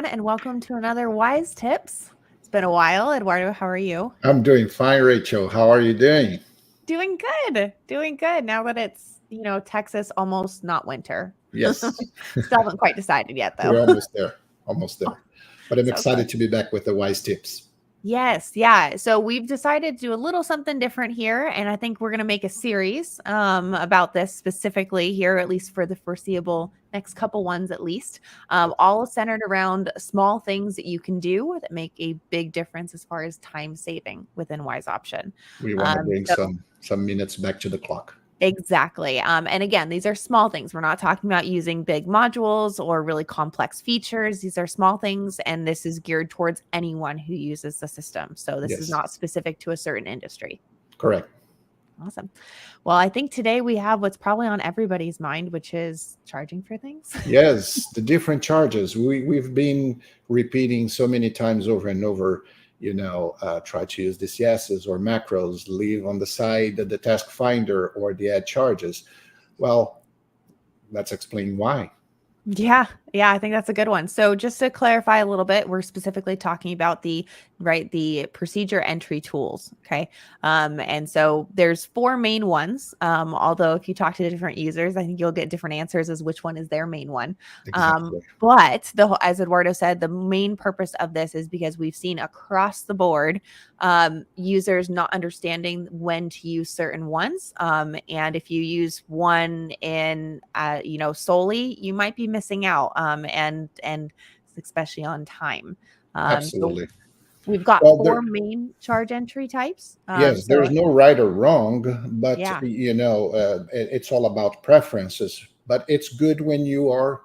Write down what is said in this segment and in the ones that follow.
And welcome to another Wise Tips. It's been a while. Eduardo, how are you? I'm doing fine, Rachel. How are you doing? Doing good. Doing good. Now that it's, Texas almost not winter. Yes, Still haven't quite decided yet, though. we're almost there. Almost there. But I'm So close. excited to be back with the wise tips. Yes, yeah. So we've decided to do a little something different here, and I think we're going to make a series about this specifically here, at least for the foreseeable next couple ones, at least. All centered around small things that you can do that make a big difference as far as time saving within Wise Option. We want to bring So some minutes back to the clock. exactly. And again, these are small things. We're not talking about using big modules or really complex features. These are small things, and this is geared towards anyone who uses the system. So this is Yes, not specific to a certain industry. correct. Awesome. Well, I think today we have what's probably on everybody's mind, which is charging for things. Yes, the different charges. We've been repeating so many times over and over. Try to use DCSs or macros. Leave on the side the task finder or the add charges. Well, let's explain why. Yeah, yeah, I think that's a good one. So just to clarify a little bit, we're specifically talking about the procedure entry tools. Okay. And so there's four main ones. Although if you talk to the different users, I think you'll get different answers as which one is their main one. Exactly. But as Eduardo said, the main purpose of this is because we've seen across the board users not understanding when to use certain ones. And if you use one in, solely, you might be missing out. And especially on time. So Absolutely. we've got Well, four main charge entry types. yes, So there's no right or wrong, but yeah. it's all about preferences. But it's good when you are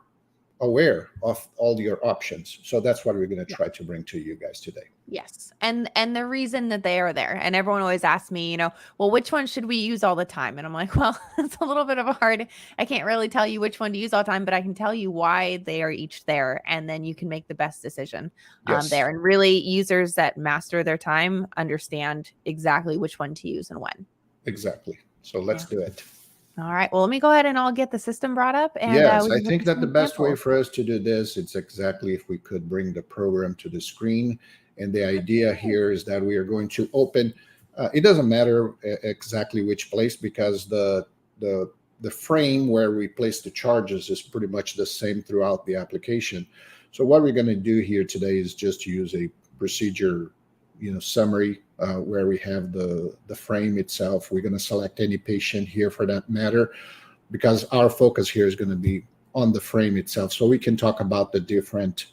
aware of all your options. So that's what we're going to try to bring to you guys today. Yes. And the reason that they are there, and everyone always asks me, well, which one should we use all the time? And I'm like, well, it's a little bit of a hard, I can't really tell you which one to use all the time, but I can tell you why they are each there. And then you can make the best decision Yes, there. And really users that master their time understand exactly which one to use and when. exactly. So let's Yeah. do it. All right. Well, let me go ahead and I'll get the system brought up and Yes, we I can look think at that some the best way examples. for us to do this, it's exactly if we could bring the program to the screen. And the idea here is that we are going to open. It doesn't matter exactly which place because the the frame where we place the charges is pretty much the same throughout the application. So what we're going to do here today is just use a procedure, summary where we have the frame itself. We're going to select any patient here for that matter because our focus here is going to be on the frame itself. So we can talk about the different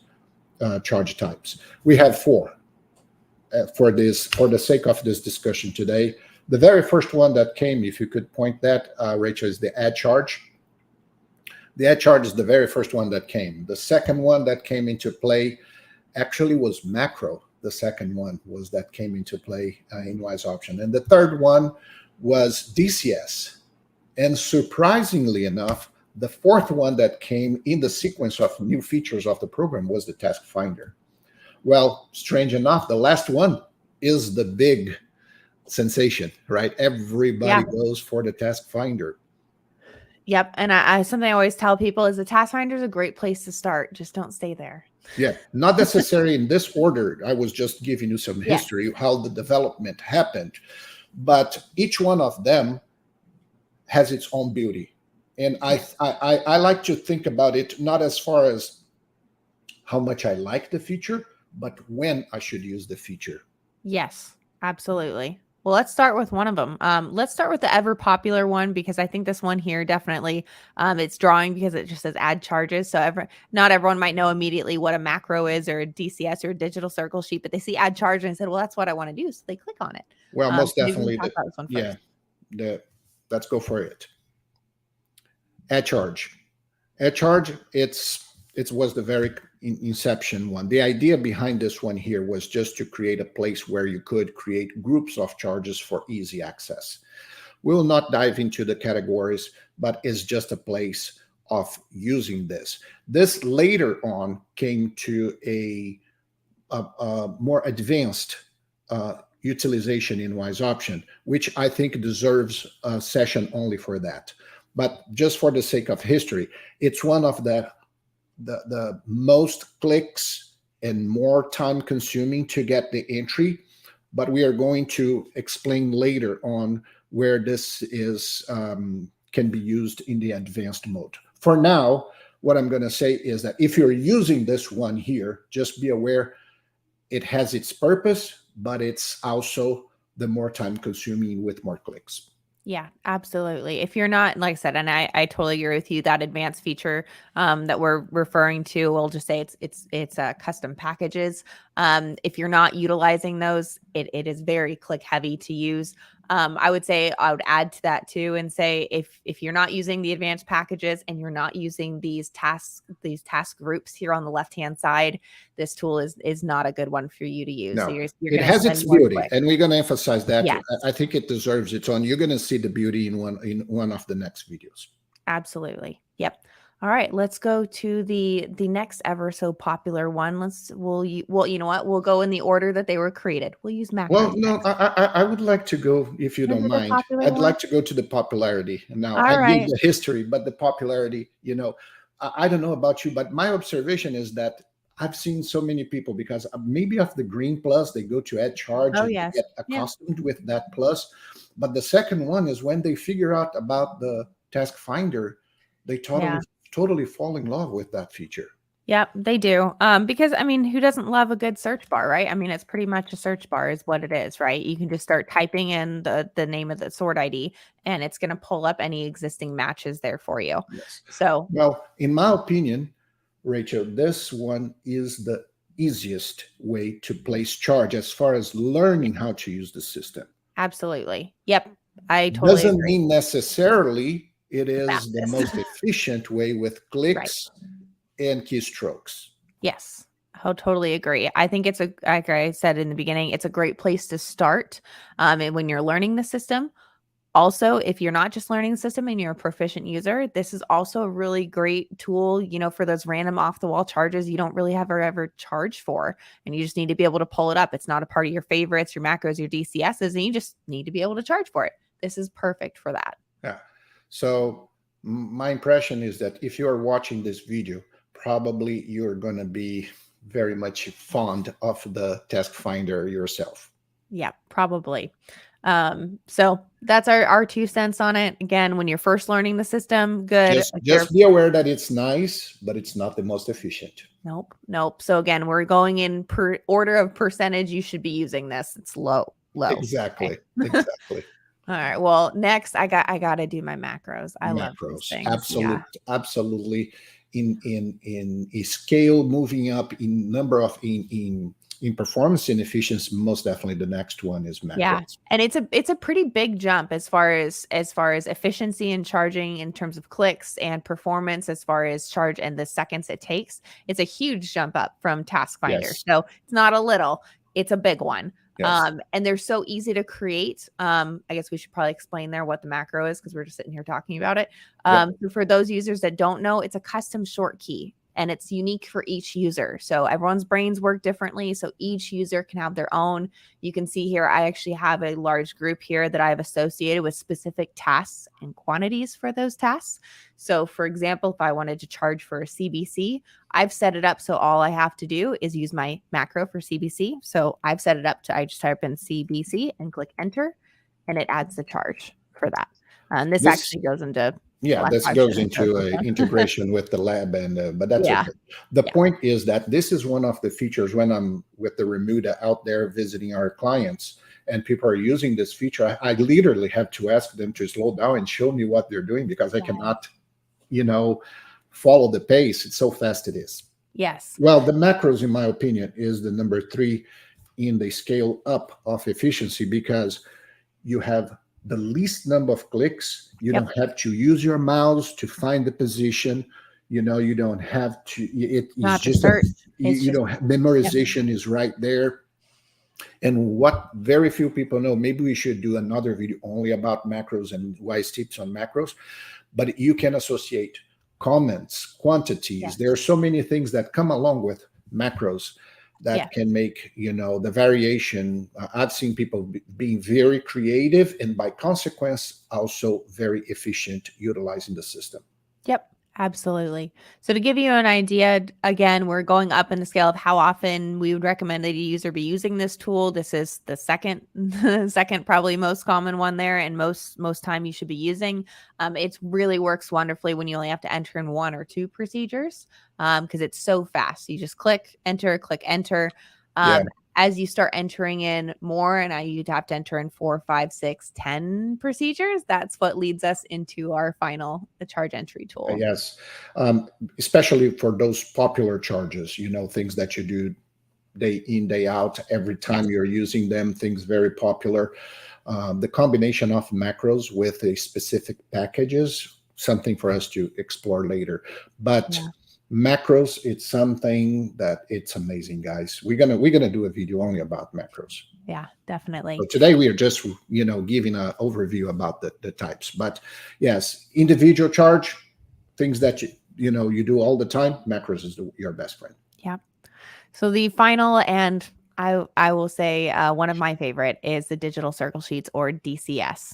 charge types. We have four for the sake of this discussion today. The very first one that came, if you could point that, Rachel, is the add charge. The add charge is the very first one that came. The second one that came into play actually was macro. The second one was that came into play in Wise Option. And the third one was DCS. And surprisingly enough, the fourth one that came in the sequence of new features of the program was the task finder. Well, strange enough, the last one is the big sensation, right? Yeah. Everybody goes for the task finder. Yep. And I something I always tell people is the task finder is a great place to start. Just don't stay there. Yeah, not necessarily in this order. I was just giving you some Yeah. history, how the development happened. But each one of them has its own beauty. And I like to think about it not as far as how much I like the feature, but when I should use the feature. Yes, absolutely. Well, let's start with one of them. Let's start with the ever popular one because I think this one here definitely it's drawing because it just says add charges. So not everyone might know immediately what a macro is or a DCS or a digital circle sheet, but they see add charge and said, well, that's what I want to do. So they click on it. Well, most So maybe we can definitely, talk about this one yeah, first. let's go for it. Add charge. Add charge, it was the very inception one. The idea behind this one here was just to create a place where you could create groups of charges for easy access. We'll not dive into the categories, but it's just a place of using this. This later on came to a more advanced utilization in Wise Option, which I think deserves a session only for that. But just for the sake of history, it's one of the most clicks and more time consuming to get the entry, but we are going to explain later on where this is can be used in the advanced mode. For now, what I'm going to say is that if you're using this one here, just be aware it has its purpose, but it's also the more time consuming with more clicks. Yeah, absolutely. If you're not, like I said, and I totally agree with you, that advanced feature that we're referring to, we'll just say it's custom packages. If you're not utilizing those, it is very click heavy to use. I would say I would add to that too and say if you're not using the advanced packages and you're not using these task groups here on the left hand side, this tool is not a good one for you to use. No, So you're it going to has its spend more beauty, clicks. and we're going to emphasize that. Yes. I think it deserves its own. You're going to see the beauty in one of the next videos. Absolutely. Yep. All right, let's go to the next ever so popular one. Well, you know what? We'll go in the order that they were created. We'll use macros. Well, no, next. I would like to go, if you don't Into the mind. popular I'd one? like to go to the popularity. Now, All I right. give the history, but the popularity, I don't know about you, but my observation is that I've seen so many people, because maybe of the green plus, they go to add charge Oh, and yes. get accustomed with that plus. But the second one is when they figure out about the task finder, they totally fall in love with that feature. Yep, they do. Because I mean, who doesn't love a good search bar, right? I mean, it's pretty much a search bar is what it is, right? You can just start typing in the name of the sort ID and it's going to pull up any existing matches there for you. Yes. So, well, in my opinion, Rachel, this one is the easiest way to place charge as far as learning how to use the system. Absolutely. Yep. I totally doesn't agree. mean necessarily it is the most efficient way with clicks and keystrokes. Yes. I totally agree. I think it's like I said in the beginning, it's a great place to start and when you're learning the system. Also, if you're not just learning the system and you're a proficient user, this is also a really great tool, for those random off the wall charges you don't really ever charge for. And you just need to be able to pull it up. It's not a part of your favorites, your macros, your DCSs, and you just need to be able to charge for it. This is perfect for that. Yeah. So my impression is that if you are watching this video, probably you're going to be very much fond of the task finder yourself. Yeah, probably. So that's our 2 cents on it. Again, when you're first learning the system, good. Just be aware that it's nice, but it's not the most efficient. Nope. So again, we're going in per order of percentage. You should be using this. It's low. Exactly. Okay. Exactly. All right. Well, next I got to do my macros. I love these things. Absolutely. In a scale moving up in number of in performance and efficiency, most definitely the next one is macros. Yeah, and it's a pretty big jump as far as efficiency and charging in terms of clicks and performance as far as charge and the seconds it takes. It's a huge jump up from Task Finder. Yes. So it's not a little, it's a big one. Yes. And they're so easy to create. I guess we should probably explain there what the macro is because we're just sitting here talking about it. So for those users that don't know, it's a custom short key. And it's unique for each user. So everyone's brains work differently. So each user can have their own. You can see here, I actually have a large group here that I've associated with specific tasks and quantities for those tasks. So for example, if I wanted to charge for a CBC, I've set it up so all I have to do is use my macro for CBC. So I've set it up to, I just type in CBC and click enter, and it adds the charge for that. And this actually goes into this goes into a integration with the lab, but that's okay. The point is that this is one of the features when I'm with the Remuda out there visiting our clients and people are using this feature, I literally have to ask them to slow down and show me what they're doing because I cannot, follow the pace. It's so fast it is. Yes. Well, the macros, in my opinion, is the number 3 in the scale up of efficiency because you have the least number of clicks. You don't have to use your mouse to find the position. You don't have to. It's just memorization is right there. And what very few people know, maybe we should do another video only about macros and wise tips on macros. But you can associate comments, quantities. Yes. There are so many things that come along with macros that can make, the variation. I've seen people being very creative and by consequence, also very efficient utilizing the system. Yep, Absolutely. So to give you an idea, again, we're going up in the scale of how often we would recommend that a user be using this tool. This is the second, second probably most common one there, and most time you should be using. It really works wonderfully when you only have to enter in 1 or 2 procedures, because it's so fast. You just click enter. Yeah. As you start entering in more, and you'd have to enter in 4, 5, 6, 10 procedures, that's what leads us into our final the charge entry tool. Yes. Um, Especially for those popular charges, things that you do day in, day out, every time Yes. you're using them, things very popular. The combination of macros with a specific packages, something for us to explore later. But Yeah. macros, it's something that it's amazing, guys. We're gonna do a video only about macros. Yeah, So definitely. today we are just giving an overview about the types. But yes, individual charge, things that you do all the time, macros is your best friend. Yeah. So the final, and I will say one of my favorite is the digital circle sheets, or DCS,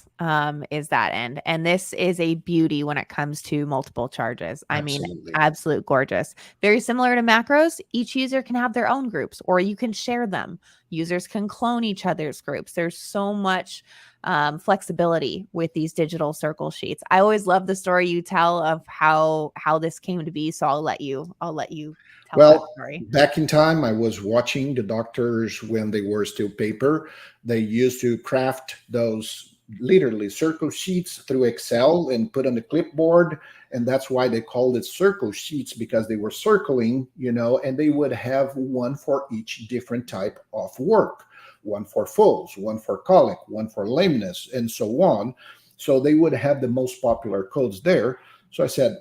is that end. And this is a beauty when it comes to multiple charges. I mean, Absolutely. absolute gorgeous. Very similar to macros. Each user can have their own groups, or you can share them. Users can clone each other's groups. There's so much flexibility with these digital circle sheets. I always love the story you tell of how this came to be. So I'll let you tell that Well, story. back in time, I was watching the doctors when they were still paper. They used to craft those literally circle sheets through Excel and put on the clipboard. And that's why they called it circle sheets, because they were circling, and they would have one for each different type of work, one for Folds, one for colic, one for lameness, and so on. So they would have the most popular codes there. So I said,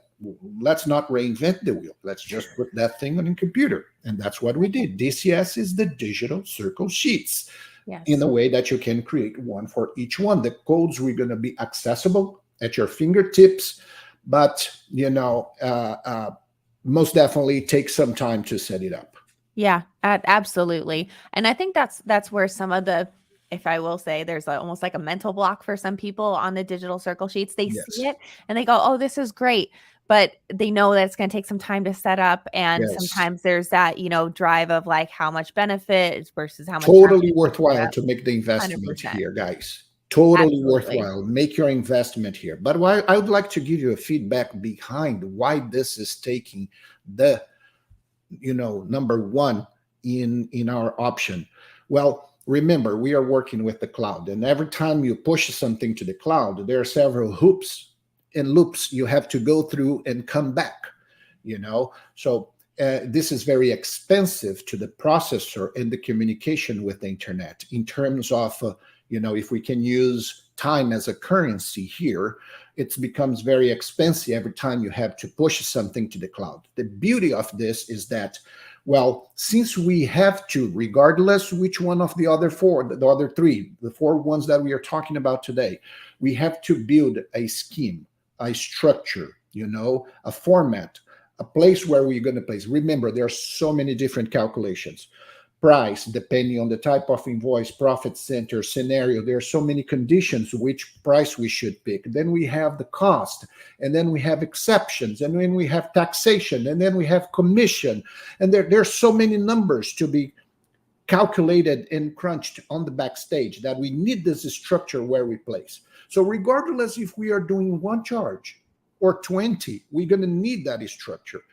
let's not reinvent the wheel. Let's just put that thing on a computer. And that's what we did. DCS is the digital circle sheets Yes. in a way that you can create one for each one. The codes were going to be accessible at your fingertips, but, most definitely take some time to set it up. Yeah, absolutely. And I think that's where some of the, if I will say, there's almost like a mental block for some people on the digital circle sheets. They see Yes. it and they go, "Oh, this is great." But they know that it's going to take some time to set up. And Yes. sometimes there's that, drive of like how much benefit versus how much time Totally it takes to set worthwhile up. to make the investment 100%. here, guys. Totally Absolutely. worthwhile. Make your investment here. But why I would like to give you a feedback behind why this is taking the number one in our option. Well, remember, we are working with the cloud, and every time you push something to the cloud, there are several hoops and loops you have to go through and come back. So this is very expensive to the processor and the communication with the internet in terms of if we can use time as a currency here, it becomes very expensive every time you have to push something to the cloud. The beauty of this is that, well, since we have to, regardless which one of the other four, the other three, the four ones that we are talking about today, we have to build a scheme, a structure, a format, a place where we're going to place. Remember, there are so many different calculations. Price, depending on the type of invoice, profit center, scenario. There are so many conditions which price we should pick. Then we have the cost, and then we have exceptions, and then we have taxation, and then we have commission. And there's so many numbers to be calculated and crunched on the backstage that we need this structure where we place. So regardless if we are doing one charge or 20, we're going to need that structure.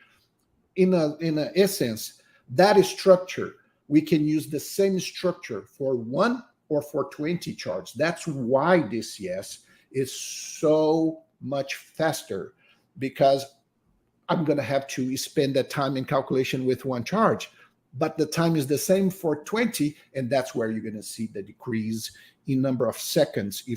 In a essence, that structure, we can use the same structure for 1 or for 20 charts. That's why DCS is so much faster, because I'm going to have to spend that time in calculation with one charge, but the time is the same for 20, and that's where you're going to see the decrease in number of seconds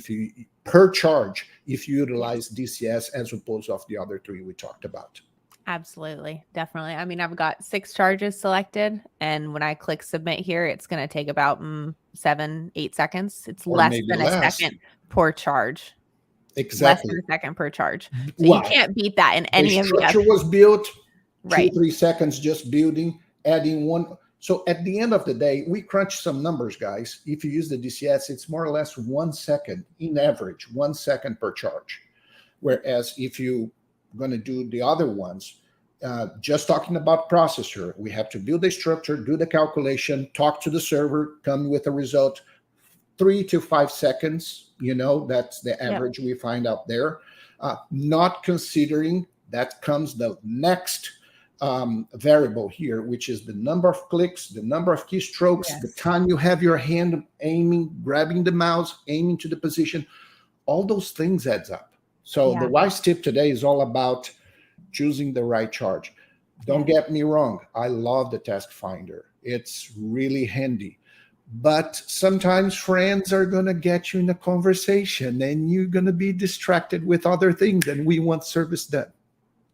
per charge if you utilize DCS as opposed to the other three we talked about. Absolutely. Definitely. I mean, I've got 6 charges selected, and when I click submit here, it's going to take about 7, 8 seconds. It's Or less maybe than less. a second per charge. Exactly. Less than a second per charge. So Wow. you can't beat that in any the of the structure other. was built, Right. 2-3 seconds just building, adding one. So at the end of the day, we crunch some numbers, guys. If you use the DCS, it's more or less 1 second in average, 1 second per charge. Whereas if you going to do the other ones, just talking about processor, we have to build a structure, do the calculation, talk to the server, come with a result 3 to 5 seconds. That's the average we find out there. Not considering that comes the next variable here, which is the number of clicks, the number of keystrokes, the time you have your hand aiming, grabbing the mouse, aiming to the position. All those things adds up. So the wise tip today is all about choosing the right charge. Don't get me wrong. I love the Task Finder. It's really handy. But sometimes friends are going to get you in a conversation and you're going to be distracted with other things, and we want service done.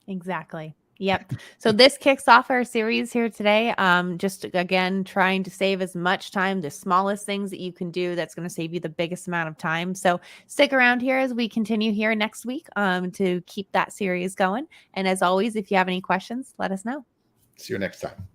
Exactly. Yep. So this kicks off our series here today. Just again, trying to save as much time, the smallest things that you can do that's going to save you the biggest amount of time. So stick around here as we continue here next week to keep that series going. And as always, if you have any questions, let us know. See you next time.